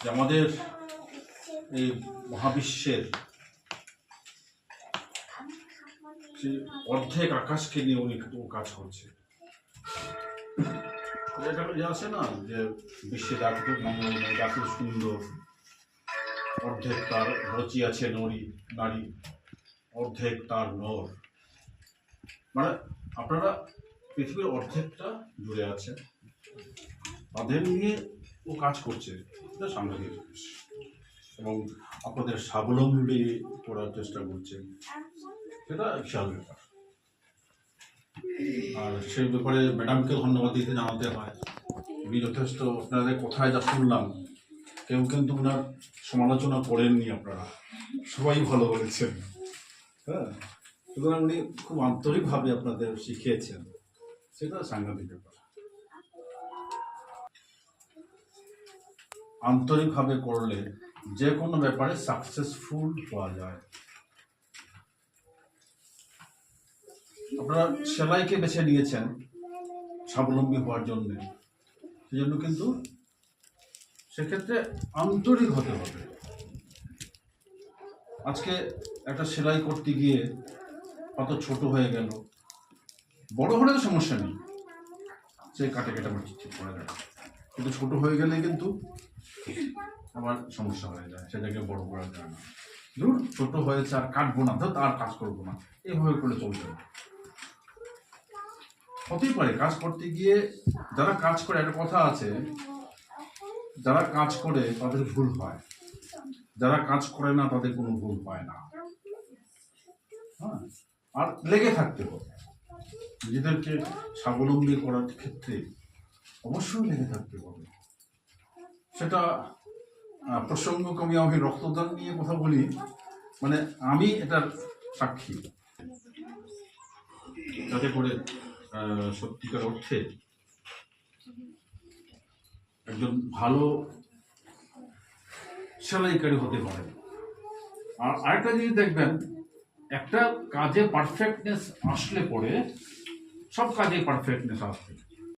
যে আমাদের এই মহাবিশ্বের যে অর্ধেক আকাশকে নিয়ে উনি কাজ করছে। এটা আছে না যে বিশ্বে যাকে মঙ্গলময়, যাকে সুন্দর, অর্ধেক তার রচিয়াছে নারী, অর্ধেক তার নর। মানে আপনারা পৃথিবীর অর্ধেকটা জুড়ে আছে, তাদের নিয়ে ও কাজ করছে। এটা সাংঘাতিক জিনিস, এবং আপনাদের স্বাবলম্বী করার চেষ্টা করছে, সেটা বিশাল ব্যাপার। আর সেই ব্যাপারে ম্যাডামকে ধন্যবাদ জানাতে হয়। উনি যথেষ্ট, আপনাদের কোথায় যা শুনলাম, কেউ কিন্তু ওনার সমালোচনা করেননি, আপনারা সবাই ভালো বলেছেন। হ্যাঁ, সুতরাং উনি খুব আন্তরিকভাবে আপনাদের শিখিয়েছেন, সেটা সাংঘাতিক ব্যাপার। আন্তরিকভাবে করলে যে কোনো ব্যাপারে সাকসেসফুল হওয়া যায়। আপনারা সেলাইকে বেছে নিয়েছেন স্বাবলম্বী হওয়ার জন্য, সেই জন্য কিন্তু সেক্ষেত্রে আন্তরিক হতে হবে। আজকে একটা সেলাই করতে গিয়ে কত ছোট হয়ে গেল, বড় হলে তো সমস্যা নেই, সে কাটে আমার ঠিক করা যায়, কিন্তু ছোট হয়ে গেলে কিন্তু আমার সমস্যা হয়ে যায়, সেটাকে বড় করা যায় না। ধরুন ছোট হয়েছে, আর কাটবো না, ধর আর কাজ করবো না, এইভাবে করে চলবে না। হতেই পারে কাজ করতে গিয়ে যারা কাজ করে, একটা কথা আছে, যারা কাজ করে তাদের ভুল হয়, যারা কাজ করে না তাদের কোনো ভুল হয় না। হ্যাঁ, আর লেগে থাকতে হবে নিজেদেরকে স্বাবলম্বী করার ক্ষেত্রে, অবশ্যই লেগে থাকতে হবে। সেটা প্রসঙ্গক্রমে আমি রক্তদান নিয়ে কথা বলি, মানে আমি এটার সাক্ষী, যাতে করে সত্যিকার অর্থে একজন ভালো সেলাইকারী হতে পারে। আর আরেকটা জিনিস দেখবেন, একটা কাজে পারফেক্টনেস আসলে পরে সব কাজে পারফেক্টনেস আসবে।